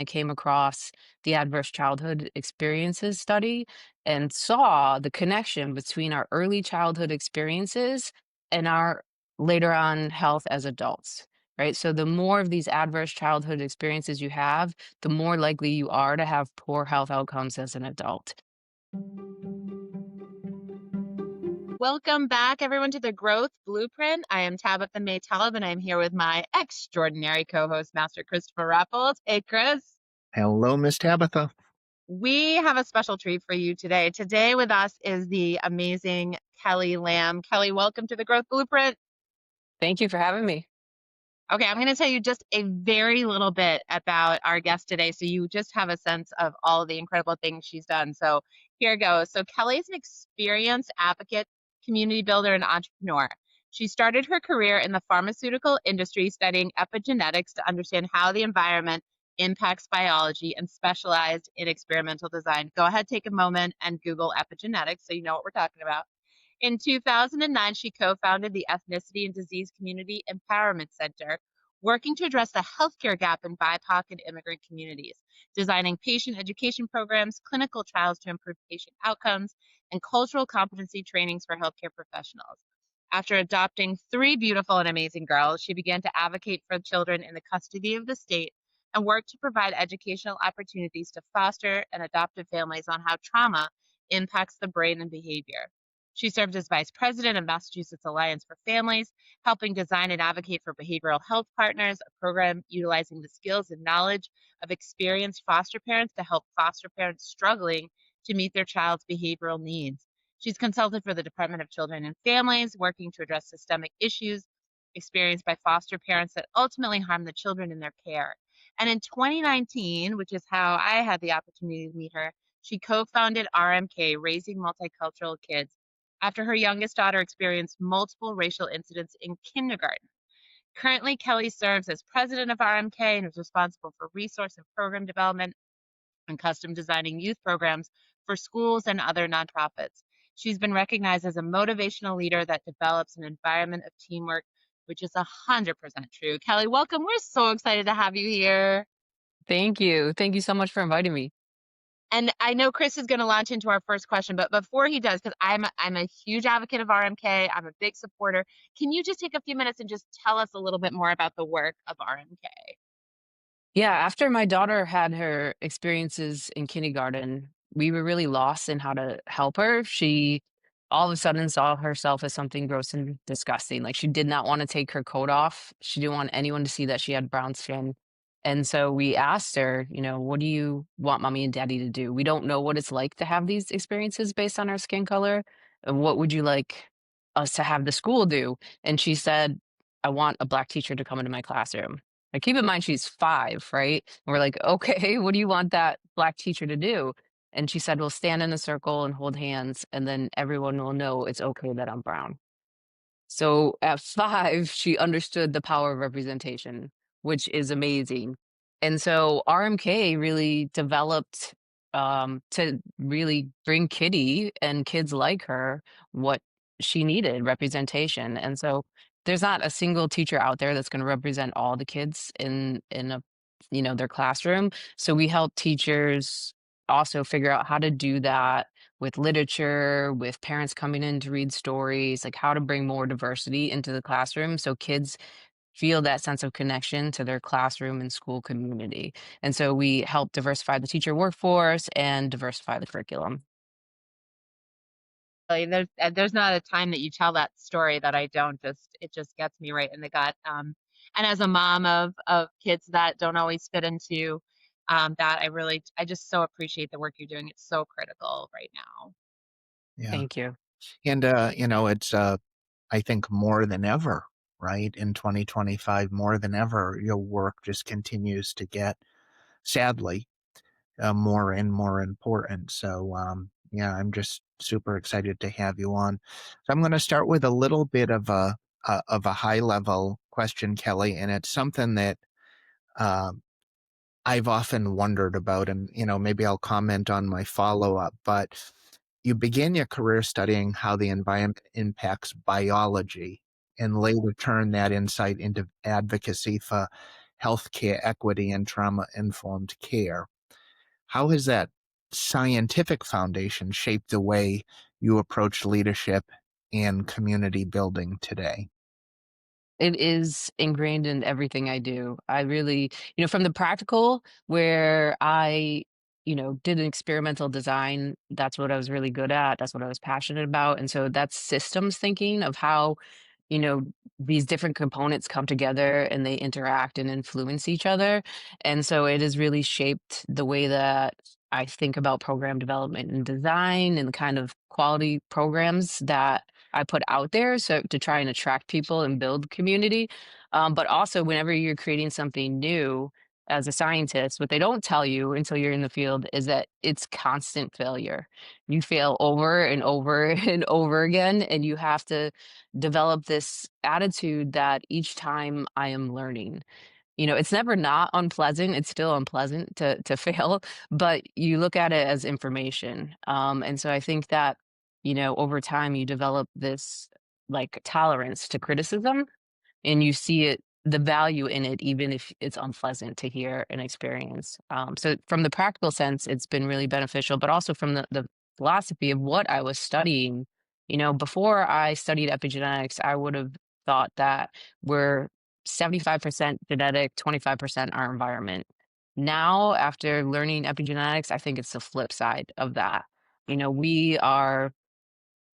I came across the Adverse Childhood Experiences study and saw the connection between our early childhood experiences and our later on health as adults, right? So the more of these adverse childhood experiences you have, the more likely you are to have poor health outcomes as an adult. Welcome back, everyone, to the Growth Blueprint. I am Tabitha May Talib, and I'm here with my extraordinary co-host, Master Christopher Rappold. Hey, Chris. Hello, Miss Tabitha. We have a special treat for you today. Today with us is the amazing Kelly Lamb. Kelly, welcome to the Growth Blueprint. Thank you for having me. Okay, I'm going to tell you just a very little bit about our guest today so you just have a sense of all of the incredible things she's done. So here goes. So Kelly is an experienced advocate, community builder, and entrepreneur. She started her career in the pharmaceutical industry studying epigenetics to understand how the environment impacts biology and specialized in experimental design. Go ahead, take a moment and Google epigenetics so you know what we're talking about. In 2009, she co-founded the Ethnicity and Disease Community Empowerment Center, working to address the healthcare gap in BIPOC and immigrant communities, designing patient education programs, clinical trials to improve patient outcomes, and cultural competency trainings for healthcare professionals. After adopting 3 beautiful and amazing girls, she began to advocate for children in the custody of the state and worked to provide educational opportunities to foster and adoptive families on how trauma impacts the brain and behavior. She served as vice president of Massachusetts Alliance for Families, helping design and advocate for behavioral health partners, a program utilizing the skills and knowledge of experienced foster parents to help foster parents struggling to meet their child's behavioral needs. She's consulted for the Department of Children and Families, working to address systemic issues experienced by foster parents that ultimately harm the children in their care. And in 2019, which is how I had the opportunity to meet her, she co-founded RMK, Raising Multicultural Kids, after her youngest daughter experienced multiple racial incidents in kindergarten. Currently, Kelly serves as president of RMK and is responsible for resource and program development and custom designing youth programs for schools and other nonprofits. She's been recognized as a motivational leader that develops an environment of teamwork, which is 100% true. Kelly, welcome. We're so excited to have you here. Thank you. Thank you so much for inviting me. And I know Chris is going to launch into our first question, but before he does, because I'm a huge advocate of RMK, I'm a big supporter. Can you just take a few minutes and just tell us a little bit more about the work of RMK? Yeah, after my daughter had her experiences in kindergarten, we were really lost in how to help her. She all of a sudden saw herself as something gross and disgusting. Like she did not want to take her coat off. She didn't want anyone to see that she had brown skin. And so we asked her, what do you want mommy and daddy to do? We don't know what it's like to have these experiences based on our skin color. And what would you like us to have the school do? And she said, I want a black teacher to come into my classroom. Now, keep in mind she's 5, right? And we're like, "Okay, what do you want that black teacher to do?" And she said, "We'll stand in a circle and hold hands, and then everyone will know it's okay that I'm brown." So at 5, she understood the power of representation, which is amazing. And so RMK really developed to really bring Kitty and kids like her what she needed, representation. And so there's not a single teacher out there that's going to represent all the kids in a their classroom. So we help teachers also figure out how to do that with literature, with parents coming in to read stories, like how to bring more diversity into the classroom so kids feel that sense of connection to their classroom and school community. And so we help diversify the teacher workforce and diversify the curriculum. Like, there's not a time that you tell that story that I don't just it just gets me right in the gut. And as a mom of kids that don't always fit into that, I just so appreciate the work you're doing. It's so critical right now. Yeah. Thank you. And, it's, I think more than ever, right? In 2025, more than ever, your work just continues to get, sadly, more and more important. So, yeah, I'm just super excited to have you on. So I'm going to start with a little bit of a high level question, Kelly, and it's something that, um, I've often wondered about, and maybe I'll comment on my follow up. But you began your career studying how the environment impacts biology, and later turned that insight into advocacy for healthcare equity and trauma-informed care. How has that scientific foundation shaped the way you approach leadership and community building today? It is ingrained in everything I do. I really, from the practical where I, did an experimental design, that's what I was really good at. That's what I was passionate about. And so that's systems thinking of how, you know, these different components come together and they interact and influence each other. And so it has really shaped the way that I think about program development and design and the kind of quality programs that I put out there so to try and attract people and build community. But also, whenever you're creating something new as a scientist, what they don't tell you until you're in the field is that it's constant failure. You fail over and over and over again, and you have to develop this attitude that each time I am learning. It's never not unpleasant. It's still unpleasant to fail, but you look at it as information. And so I think that, over time you develop this like tolerance to criticism and you see the value in it, even if it's unpleasant to hear and experience. So from the practical sense, it's been really beneficial, but also from the philosophy of what I was studying. Before I studied epigenetics, I would have thought that we're 75% genetic, 25% our environment. Now, after learning epigenetics, I think it's the flip side of that. We are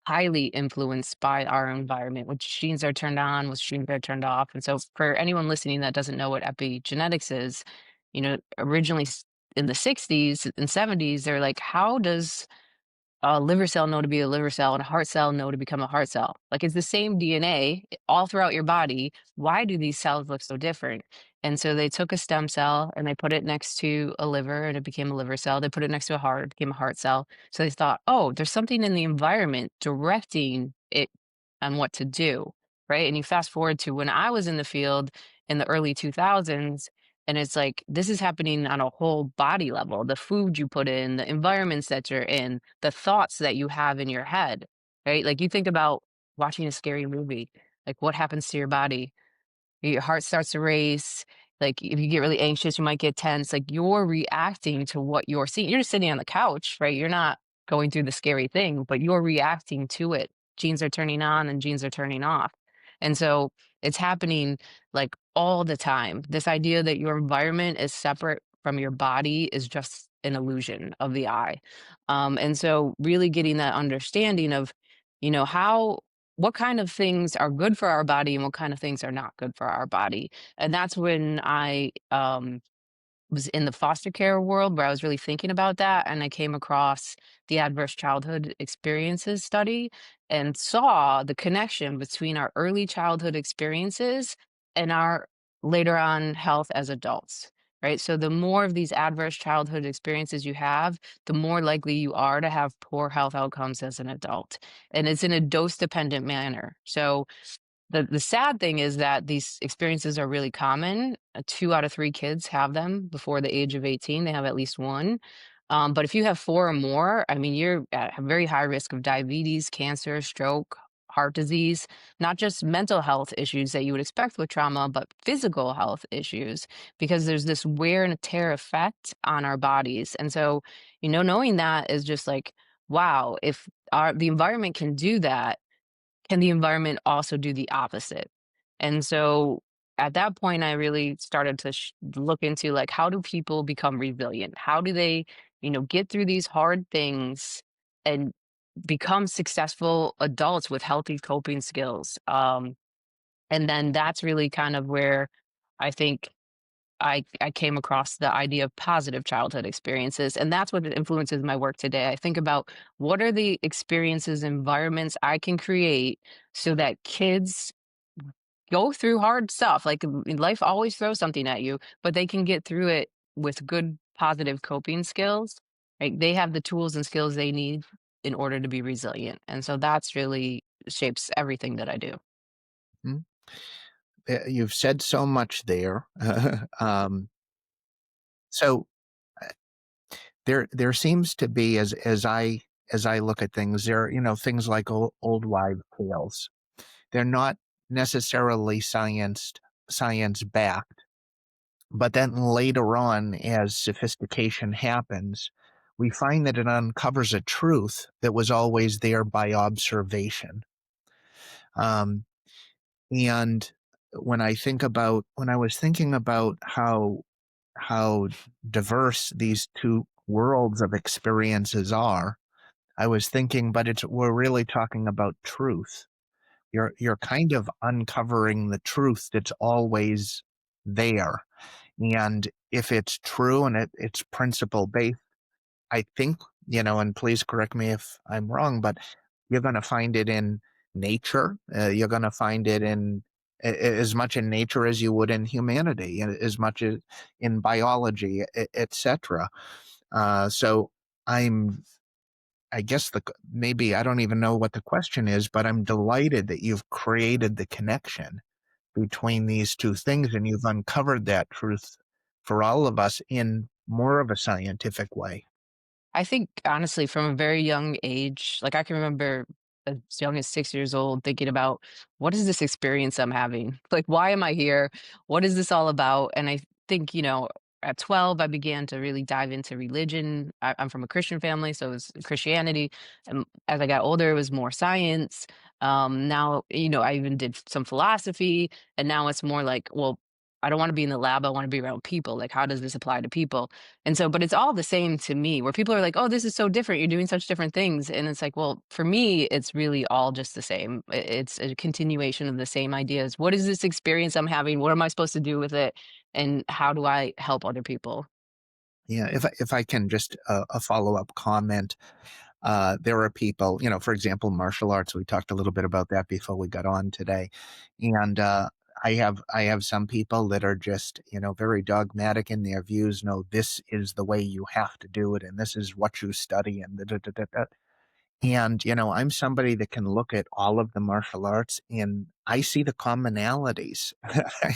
highly influenced by our environment, which genes are turned on, which genes are turned off. And so, for anyone listening that doesn't know what epigenetics is, originally in the 60s and 70s, they're like, how does a liver cell know to be a liver cell and a heart cell know to become a heart cell? Like it's the same DNA all throughout your body. Why do these cells look so different? And so they took a stem cell and they put it next to a liver and it became a liver cell. They put it next to a heart, it became a heart cell. So they thought, oh, there's something in the environment directing it on what to do. Right. And you fast forward to when I was in the field in the early 2000s, and it's like, this is happening on a whole body level. The food you put in, the environments that you're in, the thoughts that you have in your head, right? Like you think about watching a scary movie, like what happens to your body? Your heart starts to race. Like if you get really anxious, you might get tense. Like you're reacting to what you're seeing. You're just sitting on the couch, right? You're not going through the scary thing, but you're reacting to it. Genes are turning on and genes are turning off. And so it's happening like all the time. This idea that your environment is separate from your body is just an illusion of the eye. And so really getting that understanding of, how what kind of things are good for our body and what kind of things are not good for our body. And that's when I was in the foster care world where I was really thinking about that. And I came across the adverse childhood experiences study and saw the connection between our early childhood experiences and our later on health as adults. Right. So the more of these adverse childhood experiences you have, the more likely you are to have poor health outcomes as an adult. And it's in a dose dependent manner. So the sad thing is that these experiences are really common. 2 out of 3 kids have them before the age of 18. They have at least one. But if you have 4 or more, I mean, you're at a very high risk of diabetes, cancer, stroke, heart disease, not just mental health issues that you would expect with trauma, but physical health issues, because there's this wear and tear effect on our bodies. And so, knowing that is just like, wow, if the environment can do that, can the environment also do the opposite? And so at that point, I really started to look into like, how do people become resilient? How do they, get through these hard things and become successful adults with healthy coping skills? And then that's really kind of where I think I came across the idea of positive childhood experiences, and that's what influences my work today. I think about what are the experiences, environments I can create so that kids go through hard stuff. Like life always throws something at you, but they can get through it with good, positive coping skills. Like they have the tools and skills they need in order to be resilient, and so that's really shapes everything that I do. Mhm. You've said so much there. um, so there seems to be, as I look at things, there things like old wives' tales. They're not necessarily science backed, But then later on, as sophistication happens, we find that it uncovers a truth that was always there by observation. Um, and when I was thinking about how diverse these two worlds of experiences are, I was thinking, but we're really talking about truth. You're kind of uncovering the truth that's always there. And if it's true and it's principle based, I think, and please correct me if I'm wrong, but you're going to find it in nature. You're going to find it as much in nature as you would in humanity, and as much as in biology, etc. So I'm, I guess maybe I don't even know what the question is, but I'm delighted that you've created the connection between these two things and you've uncovered that truth for all of us in more of a scientific way. I think honestly, from a very young age, like I can remember as young as 6 years old thinking about what is this experience I'm having? Like, why am I here? What is this all about? And I think, at 12, I began to really dive into religion. I'm from a Christian family, so it was Christianity. And as I got older, it was more science. Now, I even did some philosophy, and now it's more like, well, I don't want to be in the lab. I want to be around people. Like, how does this apply to people? And so, but it's all the same to me, where people are like, "Oh, this is so different. You're doing such different things." And it's like, well, for me, it's really all just the same. It's a continuation of the same ideas. What is this experience I'm having? What am I supposed to do with it? And how do I help other people? Yeah, if I can just a follow up comment, there are people, for example, martial arts. We talked a little bit about that before we got on today, and I have some people that are just very dogmatic in their views. No, this is the way you have to do it, and this is what you study, and da, da, da, da, da. And I'm somebody that can look at all of the martial arts and I see the commonalities.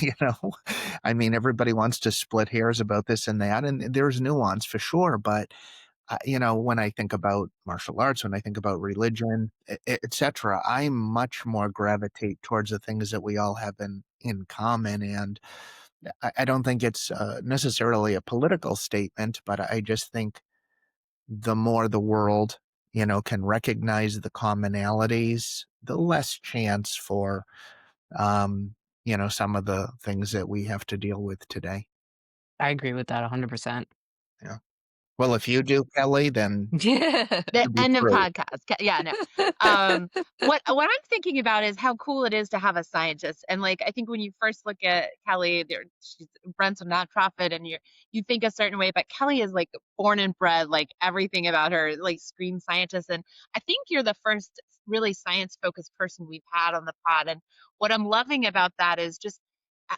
you know, I mean, everybody wants to split hairs about this and that, and there's nuance for sure. But when I think about martial arts, when I think about religion, etc., I much more gravitate towards the things that we all have in common. And I don't think it's necessarily a political statement, but I just think the more the world, can recognize the commonalities, the less chance for, some of the things that we have to deal with today. I agree with that 100%. Yeah. Well, if you do, Kelly, then Yeah. The to be end of true. podcast. Yeah, no. Um, what I'm thinking about is how cool it is to have a scientist. And like, I think when you first look at Kelly, she runs a nonprofit, and you think a certain way, but Kelly is like born and bred, like everything about her, like scream scientist. And I think you're the first really science focused person we've had on the pod. And what I'm loving about that is just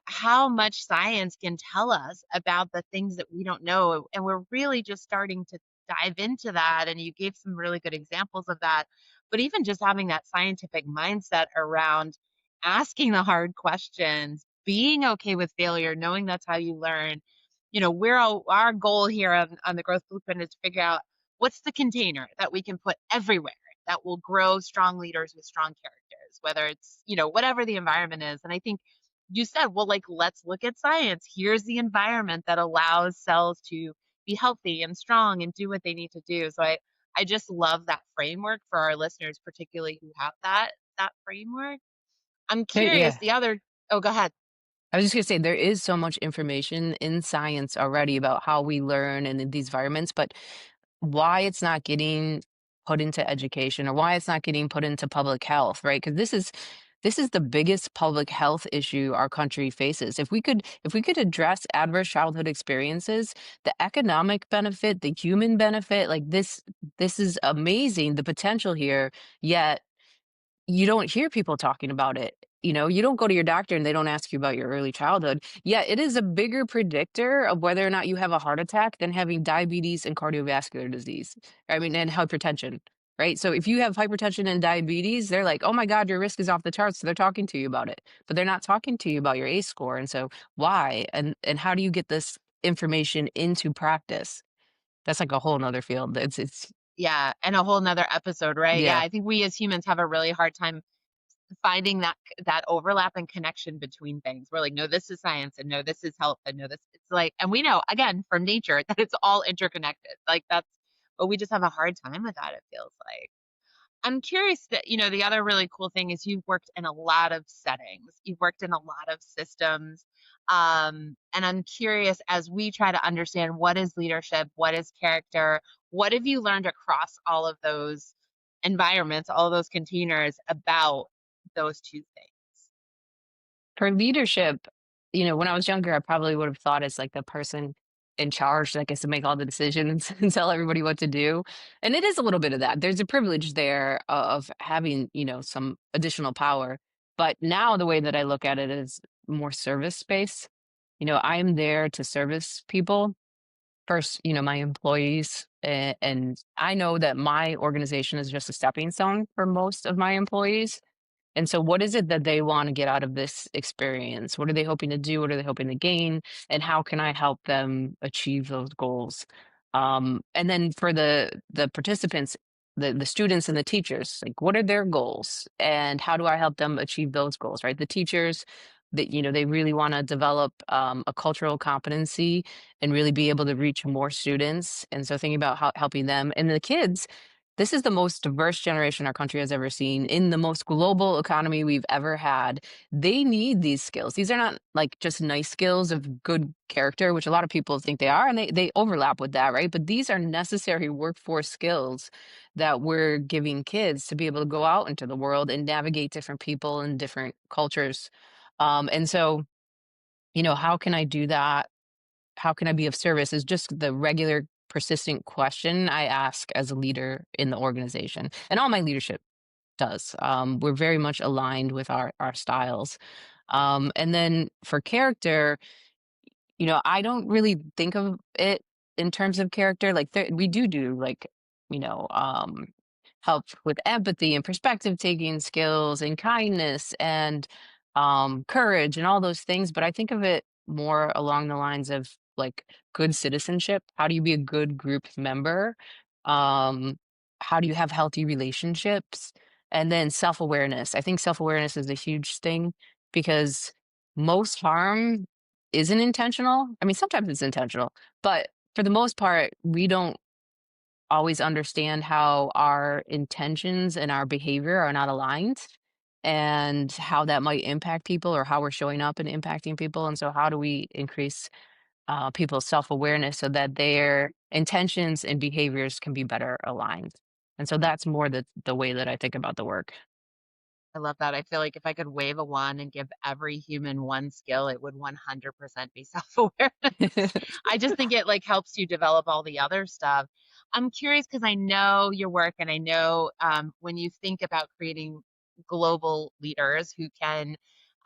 how much science can tell us about the things that we don't know. And we're really just starting to dive into that. And you gave some really good examples of that. But even just having that scientific mindset around asking the hard questions, being okay with failure, knowing that's how you learn. Our goal here on the growth blueprint is to figure out what's the container that we can put everywhere that will grow strong leaders with strong characters, whether it's, whatever the environment is. And I think you said, well, like, let's look at science. Here's the environment that allows cells to be healthy and strong and do what they need to do. So I just love that framework for our listeners, particularly who have that framework. I'm curious, Yeah. the other oh, go ahead. I was just gonna say there is so much information in science already about how we learn and in these environments, but why it's not getting put into education or why it's not getting put into public health, right? Because this is the biggest public health issue our country faces. If we could address adverse childhood experiences, the economic benefit, the human benefit, like this is amazing, the potential here, yet you don't hear people talking about it. You don't go to your doctor and they don't ask you about your early childhood. Yeah, it is a bigger predictor of whether or not you have a heart attack than having diabetes and cardiovascular disease. I mean, and hypertension, right? So if you have hypertension and diabetes, they're like, "Oh my God, your risk is off the charts." So they're talking to you about it, but they're not talking to you about your ACE score. And so why? And how do you get this information into practice? That's like a whole nother field. It's Yeah, and a whole nother episode, right? Yeah, yeah. I think we as humans have a really hard time finding that overlap and connection between things. We're like, no, this is science, and no, this is health, and no, this it's like, and we know again from nature that it's all interconnected. Like that's, but we just have a hard time with that. It feels like. I'm curious that, the other really cool thing is you've worked in a lot of settings. You've worked in a lot of systems. And I'm curious as we try to understand what is leadership, what is character, what have you learned across all of those environments, all of those containers about those two things? For leadership, when I was younger, I probably would have thought as like the person in charge that gets to make all the decisions and tell everybody what to do. And it is a little bit of that. There's a privilege there of having, some additional power. But now the way that I look at it is more service based. I'm there to service people first, my employees. And I know that my organization is just a stepping stone for most of my employees. And so what is it that they want to get out of this experience? What are they hoping to do? What are they hoping to gain? And how can I help them achieve those goals? And then for the participants, the students and the teachers, like what are their goals? And how do I help them achieve those goals, right? The teachers that, they really want to develop a cultural competency and really be able to reach more students. And so thinking about how helping them and the kids, this is the most diverse generation our country has ever seen in the most global economy we've ever had. They need these skills. These are not like just nice skills of good character, which a lot of people think they are, and they overlap with that, right? But these are necessary workforce skills that we're giving kids to be able to go out into the world and navigate different people and different cultures. And so, how can I do that? How can I be of service is just the regular persistent question I ask as a leader in the organization. And all my leadership does. We're very much aligned with our styles. And then for character, I don't really think of it in terms of character. Like we do like, you know, um, help with empathy and perspective taking skills and kindness and courage and all those things. But I think of it more along the lines of like good citizenship. How do you be a good group member? Um, how do you have healthy relationships? And then self awareness. I think self awareness is a huge thing because most harm isn't intentional. I mean, sometimes it's intentional, but for the most part, we don't always understand how our intentions and our behavior are not aligned and how that might impact people or how we're showing up and impacting people. And so, how do we increase people's self awareness so that their intentions and behaviors can be better aligned? And so, that's more the way that I think about the work. I love that. I feel like if I could wave a wand and give every human one skill, it would 100% be self-awareness. I just think it like helps you develop all the other stuff. I'm curious because I know your work and I know when you think about creating global leaders who can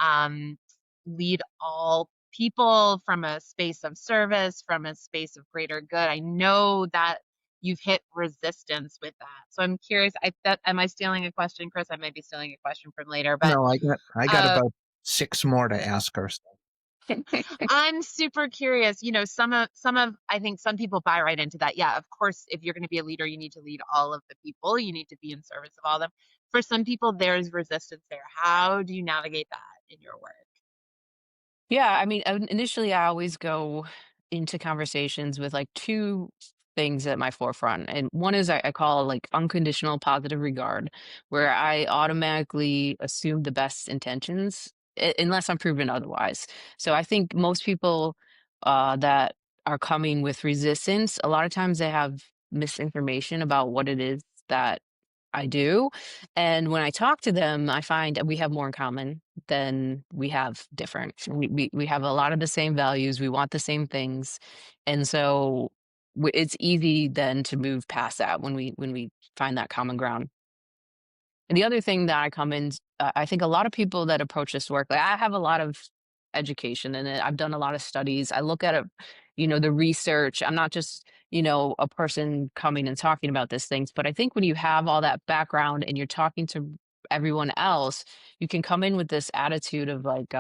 um, lead all people from a space of service, from a space of greater good. I know that you've hit resistance with that. So I'm curious, am I stealing a question, Chris? I might be stealing a question from later, but No, I got uh, about 6 more to ask her. I'm super curious. Some of I think some people buy right into that. Yeah, of course, if you're going to be a leader, you need to lead all of the people. You need to be in service of all of them. For some people, there's resistance there. How do you navigate that in your work? Yeah, I mean, initially, I always go into conversations with like two things at my forefront. And one is I call like unconditional positive regard, where I automatically assume the best intentions unless I'm proven otherwise. So I think most people that are coming with resistance, a lot of times they have misinformation about what it is that I do. And when I talk to them, I find we have more in common than we have different. We have a lot of the same values. We want the same things. And so it's easy then to move past that when we find that common ground. And the other thing that I come in, I think a lot of people that approach this work, like I have a lot of education in it. I've done a lot of studies. I look at it, the research. I'm not just, a person coming and talking about these things, but I think when you have all that background and you're talking to everyone else, you can come in with this attitude of like,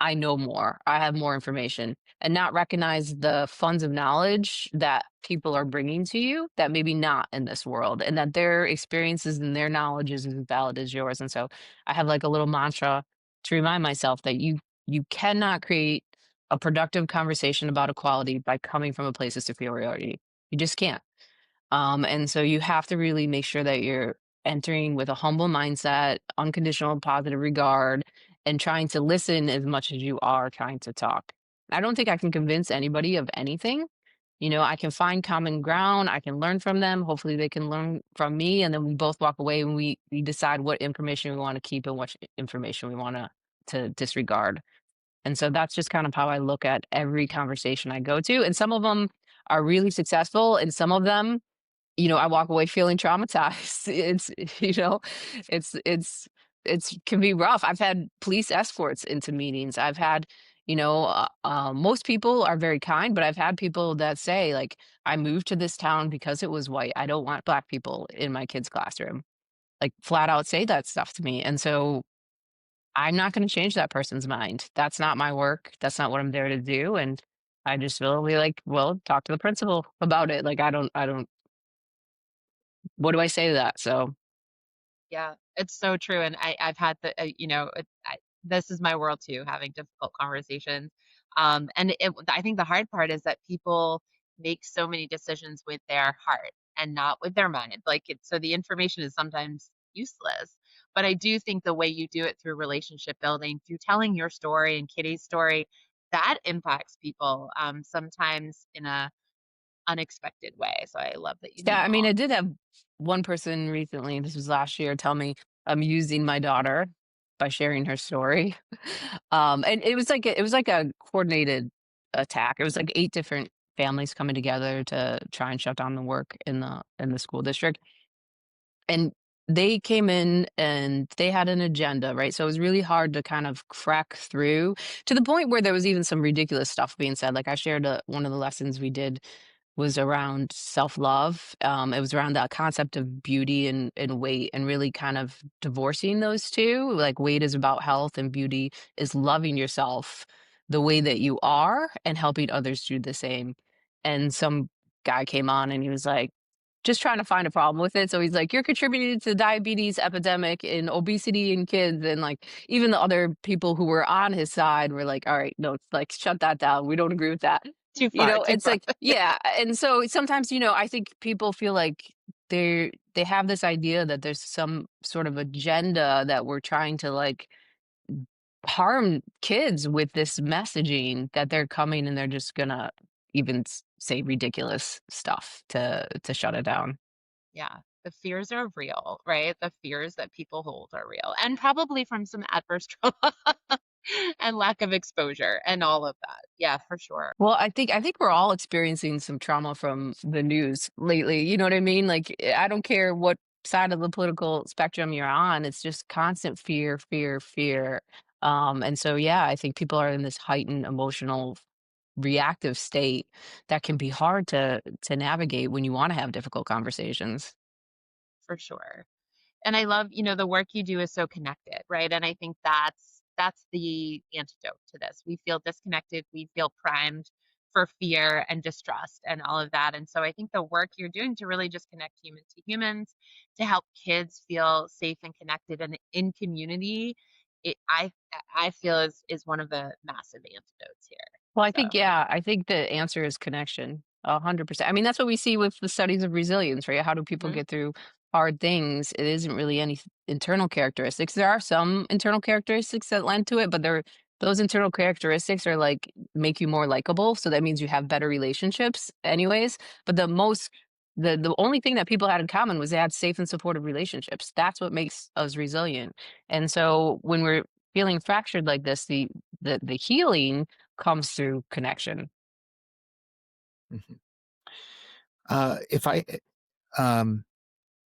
I know more, I have more information, and not recognize the funds of knowledge that people are bringing to you that maybe not in this world, and that their experiences and their knowledge is as valid as yours. And so I have like a little mantra to remind myself that you cannot create a productive conversation about equality by coming from a place of superiority. You just can't. And so you have to really make sure that you're entering with a humble mindset, unconditional positive regard, and trying to listen as much as you are trying to talk. I don't think I can convince anybody of anything. You know, I can find common ground, I can learn from them. Hopefully they can learn from me. And then we both walk away and we decide what information we want to keep and what information we want to disregard. And so that's just kind of how I look at every conversation I go to. And some of them are really successful, and some of them, I walk away feeling traumatized. It's it's can be rough. I've had police escorts into meetings. I've had, most people are very kind, but I've had people that say like, I moved to this town because it was white. I don't want black people in my kids' classroom. Like flat out say that stuff to me. And so I'm not going to change that person's mind. That's not my work. That's not what I'm there to do. And I just will be like, well, talk to the principal about it. Like I don't what do I say to that? So, Yeah, it's so true, and I've had this is my world too, having difficult conversations, I think the hard part is that people make so many decisions with their heart and not with their mind, so the information is sometimes useless, but I do think the way you do it through relationship building, through telling your story and Kitty's story, that impacts people, sometimes in a unexpected way, so I love that you do yeah, I mean, both. I did have one person recently, this was last year, tell me I'm using my daughter by sharing her story. And it was like a coordinated attack. It was like 8 different families coming together to try and shut down the work in the school district. And they came in and they had an agenda, right? So it was really hard to kind of crack through to the point where there was even some ridiculous stuff being said. Like I shared one of the lessons we did was around self-love. It was around that concept of beauty and weight and really kind of divorcing those two. Like weight is about health and beauty is loving yourself the way that you are and helping others do the same. And some guy came on and he was like, just trying to find a problem with it. So he's like, "You're contributing to the diabetes epidemic and obesity in kids." And like even the other people who were on his side were like, "All right, no, like shut that down. We don't agree with that." Too far, too It's far. like, yeah. And so sometimes, I think people feel like they have this idea that there's some sort of agenda that we're trying to like harm kids with this messaging that they're coming and they're just gonna even say ridiculous stuff to shut it down. Yeah, the fears are real, right? The fears that people hold are real, and probably from some adverse trauma and lack of exposure and all of that. Yeah, for sure. Well, I think we're all experiencing some trauma from the news lately, you know what I mean? Like, I don't care what side of the political spectrum you're on, it's just constant fear, fear, fear. And so, yeah, I think people are in this heightened emotional reactive state that can be hard to navigate when you wanna have difficult conversations. For sure. And I love, the work you do is so connected, right? And I think that's the antidote to this. We feel disconnected, we feel primed for fear and distrust and all of that. And so I think the work you're doing to really just connect humans to humans, to help kids feel safe and connected and in community, it I feel is one of the massive antidotes here. Well, So I think the answer is connection, 100%. I mean, that's what we see with the studies of resilience, right? How do people mhm, get through hard things? It isn't really any internal characteristics. There are some internal characteristics that lend to it, but those internal characteristics are like make you more likable. So that means you have better relationships anyways. But the only thing that people had in common was they had safe and supportive relationships. That's what makes us resilient. And so when we're feeling fractured like this, the healing comes through connection. Mhm. If um,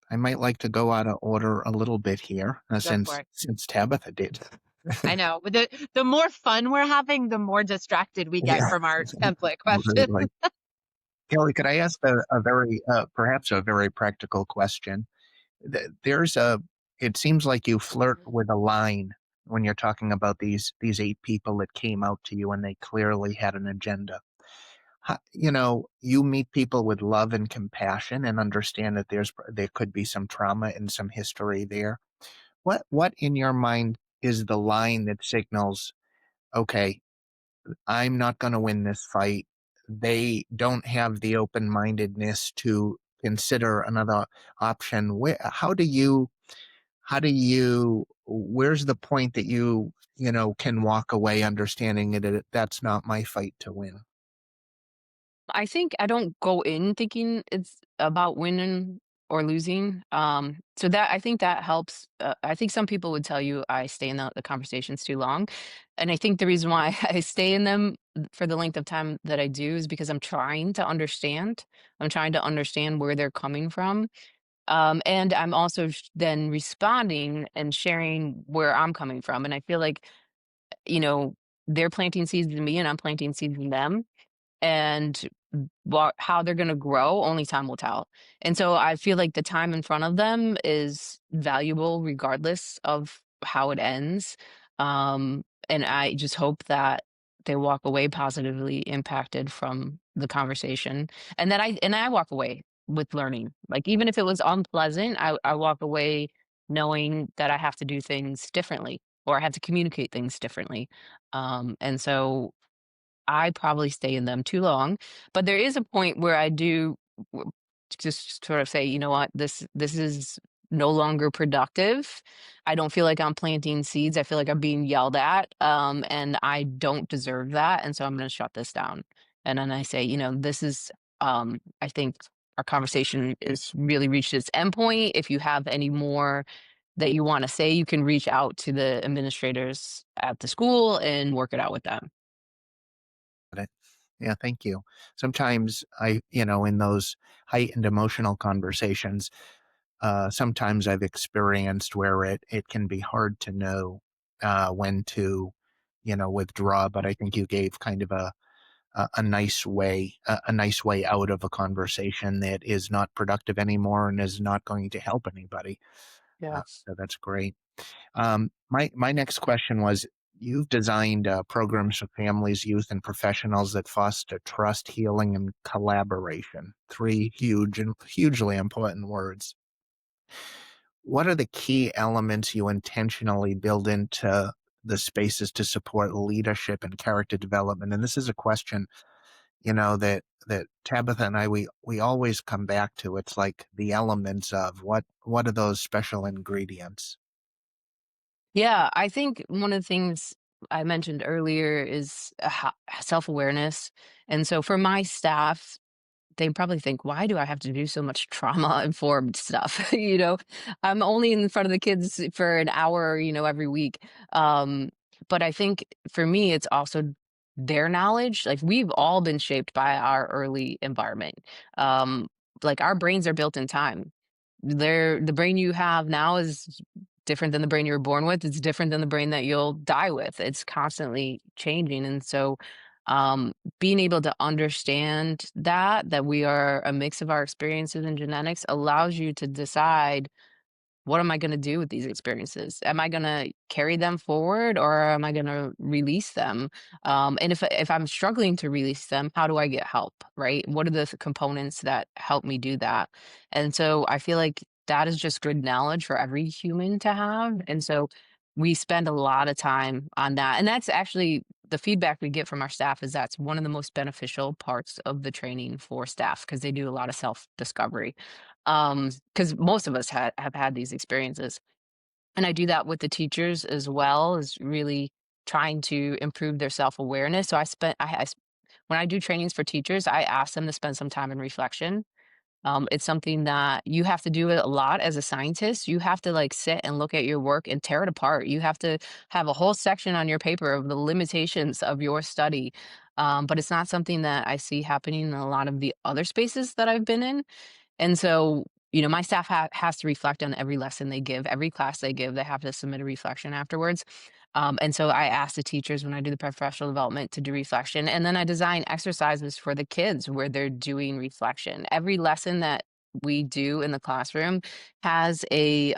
I might like to go out of order a little bit here, go for since it. Tabitha did. I know. But the more fun we're having, the more distracted we get Yeah, from our template question. right. Kelly, could I ask a very, perhaps a very practical question? There's a, it seems like you flirt with a line when you're talking about these 8 people that came out to you and they clearly had an agenda. You meet people with love and compassion and understand that there could be some trauma and some history there. What in your mind is the line that signals, okay, I'm not going to win this fight. They don't have the open-mindedness to consider another option. Where's the point that can walk away understanding that that's not my fight to win? I think I don't go in thinking it's about winning or losing. So that I think that helps. I think some people would tell you I stay in the conversations too long. And I think the reason why I stay in them for the length of time that I do is because I'm trying to understand. I'm trying to understand where they're coming from. And I'm also then responding and sharing where I'm coming from. And I feel like, you know, they're planting seeds in me and I'm planting seeds in them, and what how they're gonna grow, only time will tell. And so I feel like the time in front of them is valuable regardless of how it ends. And I just hope that they walk away positively impacted from the conversation, and that I walk away with learning. Like, even if it was unpleasant, I walk away knowing that I have to do things differently, or I have to communicate things differently. And so I probably stay in them too long, but there is a point where I do w just sort of say, "You know what? This is no longer productive. I don't feel like I'm planting seeds. I feel like I'm being yelled at, and I don't deserve that, and so I'm gonna shut this down." And then I say, "This is, I think our conversation is really reached its endpoint. If you have any more that you wanna say, you can reach out to the administrators at the school and work it out with them." Got it. Yeah, thank you. Sometimes in those heightened emotional conversations, sometimes I've experienced where it can be hard to know when to, withdraw. But I think you gave kind of a nice way out of a conversation that is not productive anymore and is not going to help anybody. Yes. So that's great. My next question was, you've designed programs for families, youth, and professionals that foster trust, healing, and collaboration. Three huge and hugely important words. What are the key elements you intentionally build into the spaces to support leadership and character development? And this is a question, that Tabitha and we always come back to. It's like the elements of what are those special ingredients? Yeah, I think one of the things I mentioned earlier is self-awareness. And so for my staff, they probably think, why do I have to do so much trauma informed stuff? I'm only in front of the kids for an hour, every week. But I think for me, it's also their knowledge. Like, we've all been shaped by our early environment. Um, like, our brains are built in time. The brain you have now is different than the brain you were born with. It's different than the brain that you'll die with. It's constantly changing. And so being able to understand that we are a mix of our experiences and genetics allows you to decide, what am I going to do with these experiences? Am I going to carry them forward, or am I going to release them? And if I'm struggling to release them, how do I get help? Right? What are the components that help me do that? And so I feel like that is just good knowledge for every human to have. And so we spend a lot of time on that. And that's actually the feedback we get from our staff, is that's one of the most beneficial parts of the training for staff, because they do a lot of self discovery. Because most of us have had these experiences. And I do that with the teachers as well, is really trying to improve their self-awareness. So when I do trainings for teachers, I ask them to spend some time in reflection. It's something that you have to do it a lot as a scientist. You have to, like, sit and look at your work and tear it apart. You have to have a whole section on your paper of the limitations of your study. But it's not something that I see happening in a lot of the other spaces that I've been in. And so, my staff has to reflect on every lesson they give, every class they give, they have to submit a reflection afterwards. And so I ask the teachers, when I do the professional development, to do reflection. And then I design exercises for the kids where they're doing reflection. Every lesson that we do in the classroom has a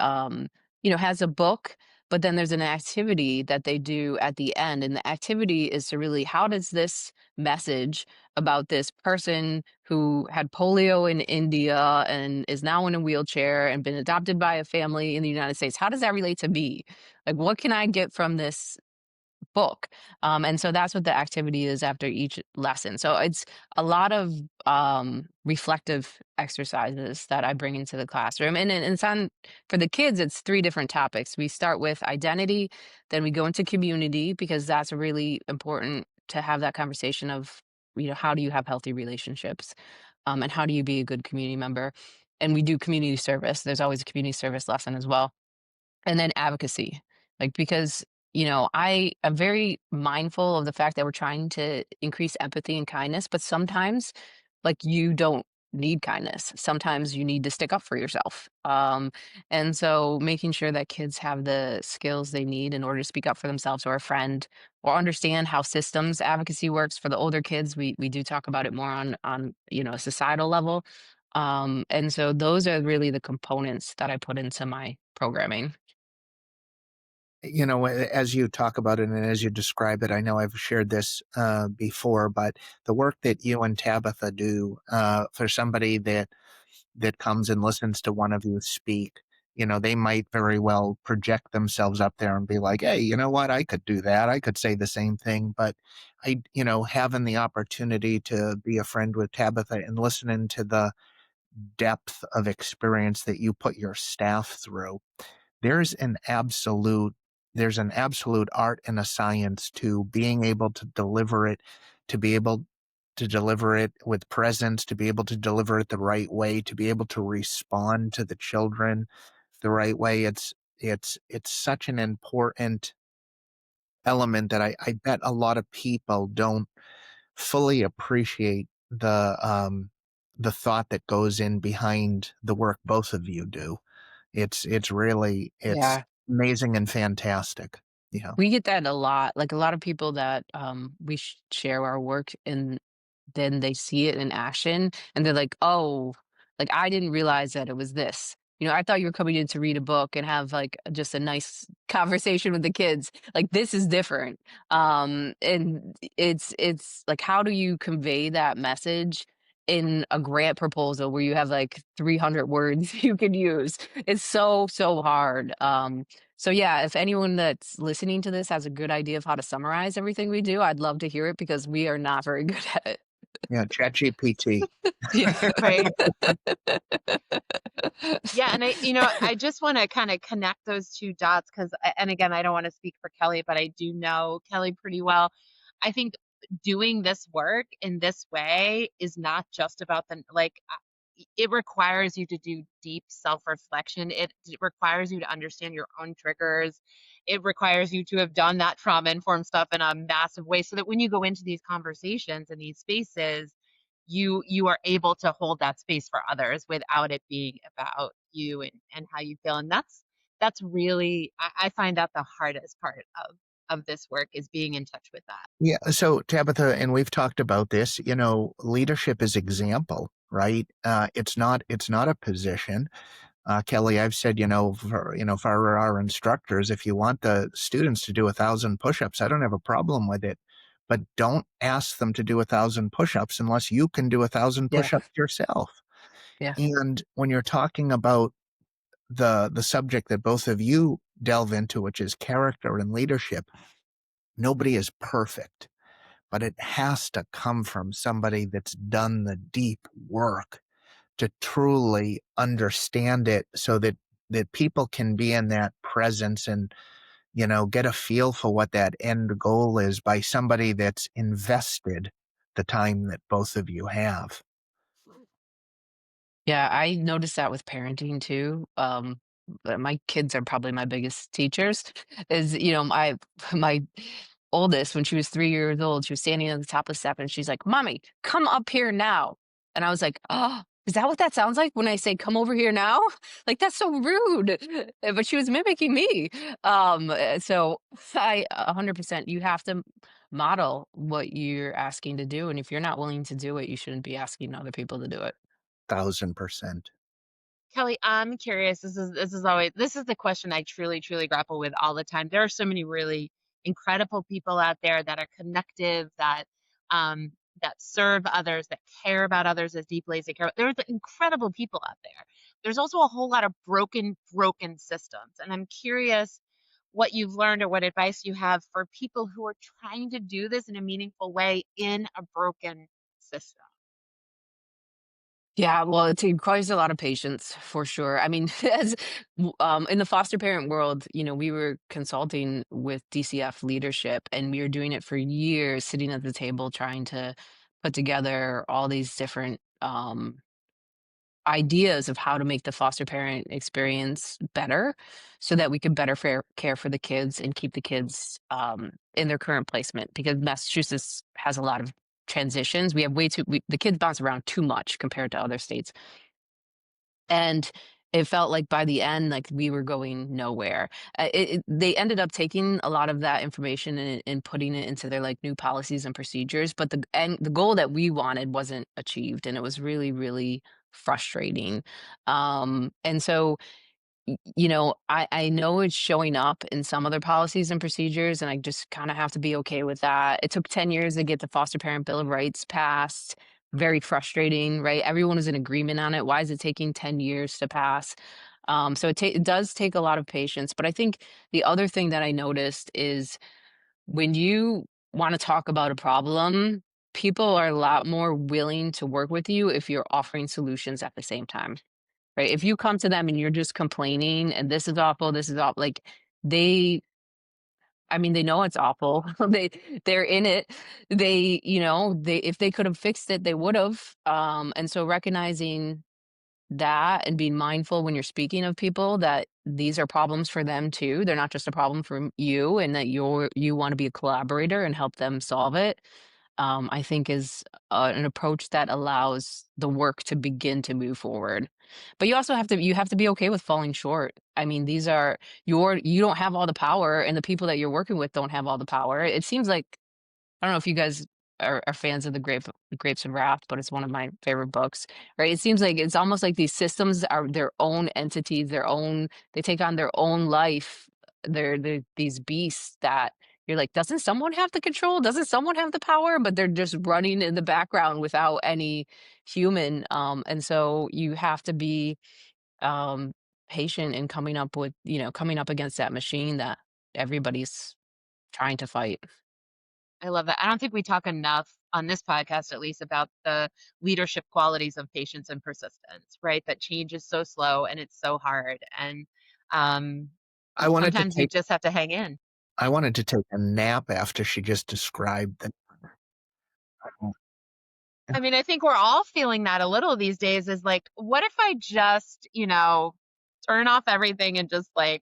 book but then there's an activity that they do at the end, and the activity is to really, how does this message about this person who had polio in India and is now in a wheelchair and been adopted by a family in the United States, how does that relate to me? Like, what can I get from this book? And so that's what the activity is after each lesson. So it's a lot of reflective exercises that I bring into the classroom. And it's on, for the kids, it's three different topics. We start with identity, then we go into community, because that's really important to have that conversation of, how do you have healthy relationships? And how do you be a good community member? And we do community service. There's always a community service lesson as well, and then advocacy. Like, because, I am very mindful of the fact that we're trying to increase empathy and kindness, but sometimes, like, you don't need kindness. Sometimes you need to stick up for yourself. And so making sure that kids have the skills they need in order to speak up for themselves or a friend, or understand how systems advocacy works. For the older kids, we do talk about it more on a societal level. And so those are really the components that I put into my programming. As you talk about it and as you describe it, I know I've shared this before, but the work that you and Tabitha do for somebody that comes and listens to one of you speak, they might very well project themselves up there and be like, hey, you know what? I could do that. I could say the same thing. But having the opportunity to be a friend with Tabitha and listening to the depth of experience that you put your staff through, there's an absolute there's an absolute art and a science to being able to deliver it, to be able to deliver it with presence, to be able to deliver it the right way, to be able to respond to the children the right way. It's such an important element that I bet a lot of people don't fully appreciate the thought that goes in behind the work both of you do. It's Yeah. amazing and fantastic. Yeah. We get that a lot. Like, a lot of people that we share our work, and then they see it in action and they're like, "Oh, like, I didn't realize that it was this. I thought you were coming in to read a book and have like just a nice conversation with the kids. Like, this is different." And it's like, how do you convey that message in a grant proposal where you have like 300 words you could use? It's so hard. So yeah, if anyone that's listening to this has a good idea of how to summarize everything we do, I'd love to hear it, because we are not very good at it. Yeah, ChatGPT. Yeah. Right. Yeah, and I just want to kind of connect those two dots because, and again, I don't want to speak for Kelly, but I do know Kelly pretty well. I think doing this work in this way is not just about it requires you to do deep self-reflection. It requires you to understand your own triggers. It requires you to have done that trauma-informed stuff in a massive way so that when you go into these conversations and these spaces, you are able to hold that space for others without it being about you and how you feel. And that's really I find that the hardest part of this work is being in touch with that. Yeah, so Tabitha, and we've talked about this, leadership is example, right? It's not a position. Kelly, I've said, for our instructors, if you want the students to do 1,000 push-ups, I don't have a problem with it. But don't ask them to do 1,000 push-ups unless you can do 1,000 Yeah. push-ups yourself. Yeah. And when you're talking about the subject that both of you delve into, which is character and leadership, nobody is perfect, but it has to come from somebody that's done the deep work to truly understand it so that people can be in that presence and get a feel for what that end goal is by somebody that's invested the time that both of you have. Yeah, I noticed that with parenting too. My kids are probably my biggest teachers. Is, my oldest, when she was 3 years old, she was standing at the top of the step and she's like, "Mommy, come up here now." And I was like, "Oh, is that what that sounds like when I say come over here now?" Like, that's so rude. But she was mimicking me. So I 100%, you have to model what you're asking to do. And if you're not willing to do it, you shouldn't be asking other people to do it. 1,000%. Kelly, I'm curious. This is the question I truly grapple with all the time. There are so many really incredible people out there that are connective, um, that serve others, that care about others as deeply as they care. There's incredible people out there. There's also a whole lot of broken systems, and I'm curious what you've learned or what advice you have for people who are trying to do this in a meaningful way in a broken system. Yeah, well, it requires a lot of patience for sure. I mean, in the foster parent world, we were consulting with DCF leadership, and we were doing it for years, sitting at the table trying to put together all these different ideas of how to make the foster parent experience better so that we could better care for the kids and keep the kids in their current placement, because Massachusetts has a lot of transitions. We have the kids bounce around too much compared to other states. And it felt like by the end, like we were going nowhere. They ended up taking a lot of that information and putting it into their like new policies and procedures, but the goal that we wanted wasn't achieved, and it was really, really frustrating. And so I know it's showing up in some other policies and procedures, and I just kind of have to be okay with that. It took 10 years to get the Foster Parent Bill of Rights passed. Very frustrating, right? Everyone was in agreement on it. Why is it taking 10 years to pass? So it does take a lot of patience. But I think the other thing that I noticed is when you want to talk about a problem, people are a lot more willing to work with you if you're offering solutions at the same time. Right? If you come to them and you're just complaining and this is awful, like they I mean, they know it's awful. They're in it. They if they could have fixed it, they would have. And so recognizing that and being mindful when you're speaking of people that these are problems for them too. They're not just a problem for you, and that you want to be a collaborator and help them solve it. I think is an approach that allows the work to begin to move forward. But you have to be okay with falling short. I mean, you don't have all the power, and the people that you're working with don't have all the power. It seems like I don't know if you guys are fans of Grapes of Wrath, but it's one of my favorite books, right? It seems like it's almost like these systems are their own entities, they take on their own life. They're these beasts that you're like, doesn't someone have the control? Doesn't someone have the power? But they're just running in the background without any human. And so you have to be um, patient in coming up against that machine that everybody's trying to fight. I love that. I don't think we talk enough on this podcast, at least, about the leadership qualities of patience and persistence, right? That change is so slow and it's so hard. And um, I wanted to sometimes you take just have to hang in. I wanted to take a nap after she just described that. I mean, I think we're all feeling that a little these days is like, what if I just, turn off everything and just like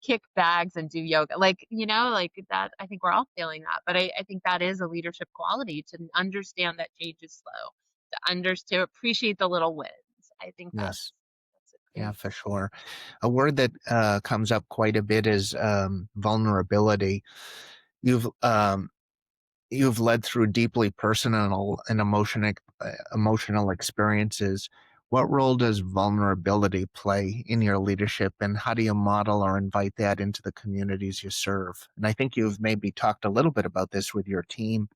kick bags and do yoga? Like, like that. I think we're all feeling that. But I think that is a leadership quality to understand that change is slow, to appreciate the little wins. I think Yes. that's a Yeah, great. for sure. A word that comes up quite a bit is vulnerability. You've you've led through deeply personal and emotional experiences. What role does vulnerability play in your leadership, and how do you model or invite that into the communities you serve? And I think you've maybe talked a little bit about this with your team,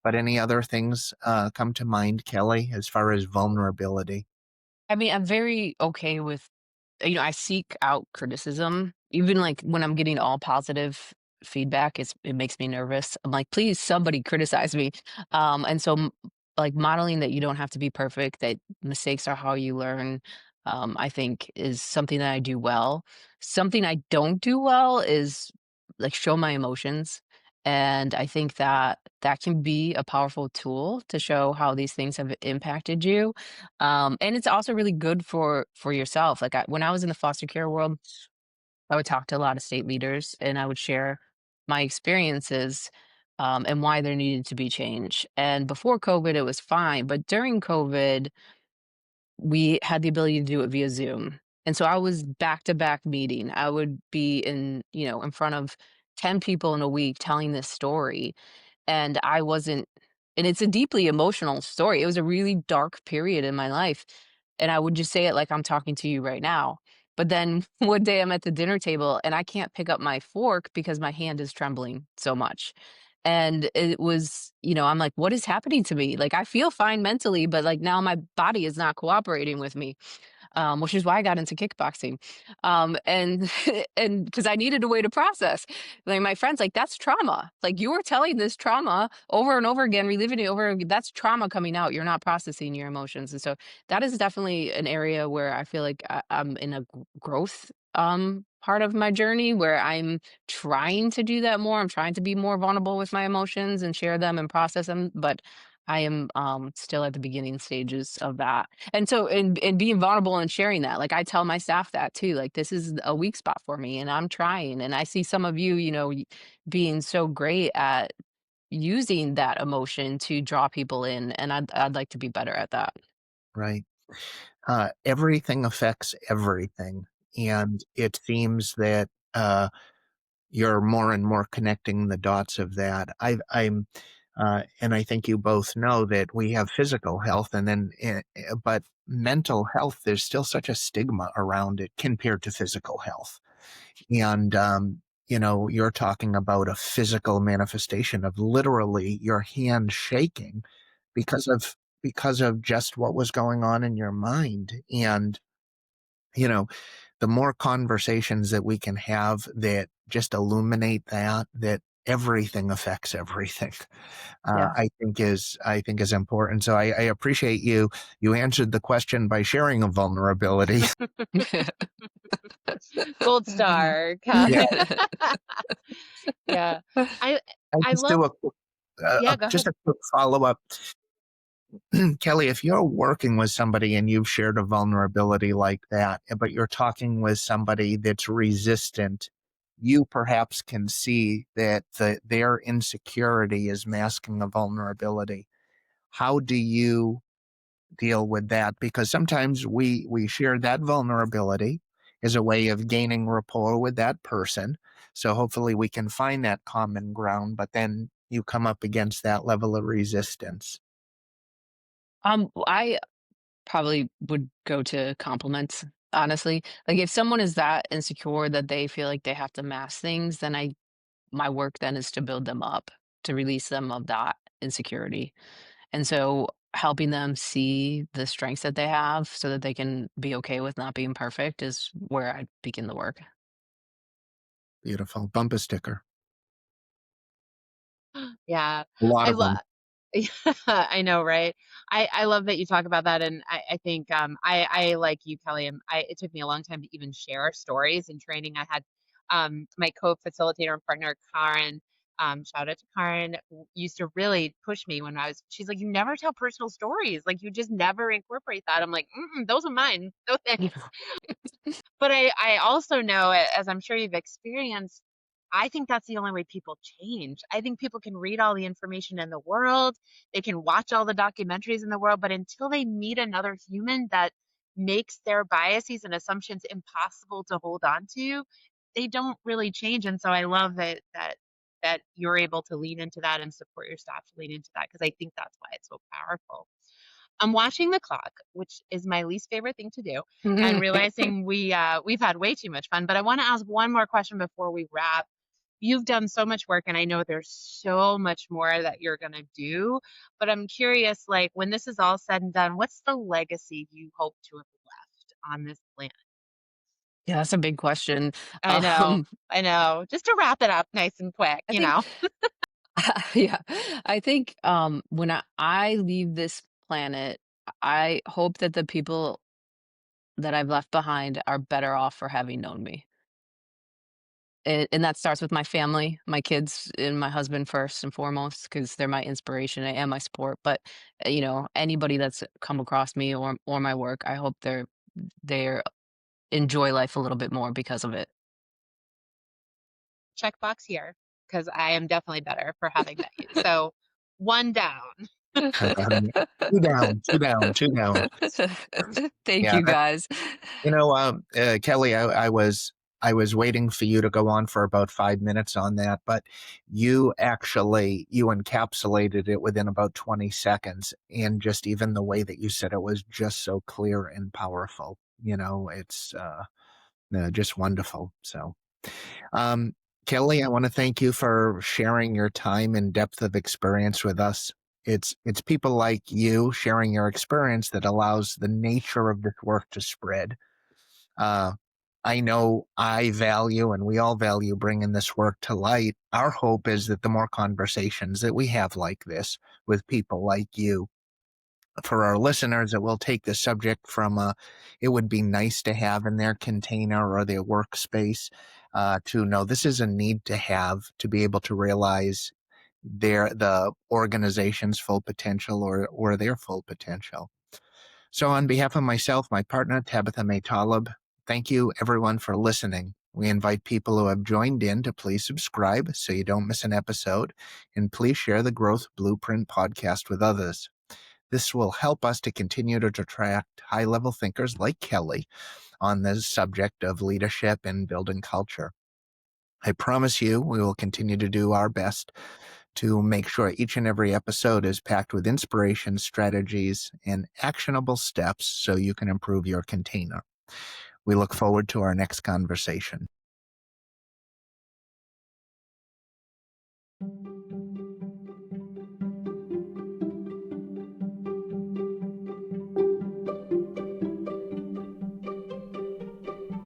but any other things come to mind, Kelly, as far as vulnerability? I mean, I'm very okay with I seek out criticism, even like when I'm getting all positive feedback, it makes me nervous. I'm like, please, somebody criticize me. And so like modeling that you don't have to be perfect, that mistakes are how you learn, I think is something that I do well. Something I don't do well is like show my emotions. And I think that that can be a powerful tool to show how these things have impacted you. And it's also really good for yourself. Like when I was in the foster care world, I would talk to a lot of state leaders, and I would share my experiences and why there needed to be change. And before COVID, it was fine, but during COVID, we had the ability to do it via Zoom. And so I was back to back meeting. I would be in front of 10 people in a week telling this story. And and it's a deeply emotional story. It was a really dark period in my life. and I would just say it like I'm talking to you right now. But then one day I'm at the dinner table and I can't pick up my fork because my hand is trembling so much. And it was, I'm like, what is happening to me? Like, I feel fine mentally, but like now my body is not cooperating with me, which is why I got into kickboxing. And and because I needed a way to process. Like my friends, like that's trauma. Like you were telling this trauma over and over again, reliving it over. That's trauma coming out. You're not processing your emotions, and so that is definitely an area where I feel like I'm in a growth part of my journey where I'm trying to do that more. I'm trying to be more vulnerable with my emotions and share them and process them, but I am still at the beginning stages of that. And so and being vulnerable and sharing that, like, I tell my staff that too, like, "This is a weak spot for me, and I'm trying." And I see some of you, being so great at using that emotion to draw people in, and I'd like to be better at that. Right. Everything affects everything. And it seems that you're more and more connecting the dots of that. And I think you both know that we have physical health, and then, but mental health, there's still such a stigma around it compared to physical health. And, you're talking about a physical manifestation of literally your hand shaking because of just what was going on in your mind. And, you know, the more conversations that we can have that just illuminate that everything affects everything, Yeah. I think is important. So I appreciate you answered the question by sharing a vulnerability. Gold star. Yeah, Yeah. I I I just love do a quick, yeah, go just ahead. a quick follow up. Kelly, if you're working with somebody and you've shared a vulnerability like that, but you're talking with somebody that's resistant, you perhaps can see that their insecurity is masking a vulnerability. How do you deal with that? Because sometimes we share that vulnerability as a way of gaining rapport with that person. So hopefully we can find that common ground, but then you come up against that level of resistance. I probably would go to compliments, honestly. Like, if someone is that insecure that they feel like they have to mask things, then I my work then is to build them up, to release them of that insecurity. And so helping them see the strengths that they have so that they can be okay with not being perfect is where I begin the work. Beautiful. Bumper sticker. Yeah. A lot I of love them. Yeah, I know, right? I love that you talk about that, and I think I like you, Kelly. It took me a long time to even share stories in training. I had my co-facilitator and partner, Karen. Shout out to Karen. Used to really push me when I was. She's like, "You never tell personal stories. Like, you just never incorporate that." I'm like, "Those are mine. No thanks." But I also know, as I'm sure you've experienced, I think that's the only way people change. I think people can read all the information in the world, they can watch all the documentaries in the world, but until they meet another human that makes their biases and assumptions impossible to hold on to, they don't really change. And so I love that you're able to lean into that and support your staff to lean into that because I think that's why it's so powerful. I'm watching the clock, which is my least favorite thing to do, and realizing we've had way too much fun. But I want to ask one more question before we wrap. You've done so much work, and I know there's so much more that you're gonna do. But I'm curious, like when this is all said and done, what's the legacy you hope to have left on this planet? Yeah, that's a big question. I know, Um, I know. Just to wrap it up nice and quick, I you think know. yeah, I think, when I leave this planet, I hope that the people that I've left behind are better off for having known me. And that starts with my family, my kids, and my husband first and foremost, because 'cause they're my inspiration and my support, but, anybody that's come across me or my work, I hope they're enjoy life a little bit more because of it. Checkbox here, because I am definitely better for having met you. So one down. I got it. Two down, two down, two down. Thank Yeah, you, guys. Kelly, I was I was waiting for you to go on for about 5 minutes on that, but you encapsulated it within about 20 seconds. And just even the way that you said it was just so clear and powerful. It's just wonderful. So, um, Kelly, I want to thank you for sharing your time and depth of experience with us. It's people like you sharing your experience that allows the nature of this work to spread. Uh, I know I value, and we all value, bringing this work to light. Our hope is that the more conversations that we have like this with people like you, for our listeners, that will take the subject from it would be nice to have in their container or their workspace, to know this is a need to have to be able to realize the organization's full potential, or their full potential. So on behalf of myself, my partner, Tabitha May Talib, thank you everyone for listening. We invite people who have joined in to please subscribe so you don't miss an episode, and please share the Growth Blueprint podcast with others. This will help us to continue to attract high-level thinkers like Kelly on the subject of leadership and building culture. I promise you we will continue to do our best to make sure each and every episode is packed with inspiration, strategies, and actionable steps so you can improve your container. We look forward to our next conversation.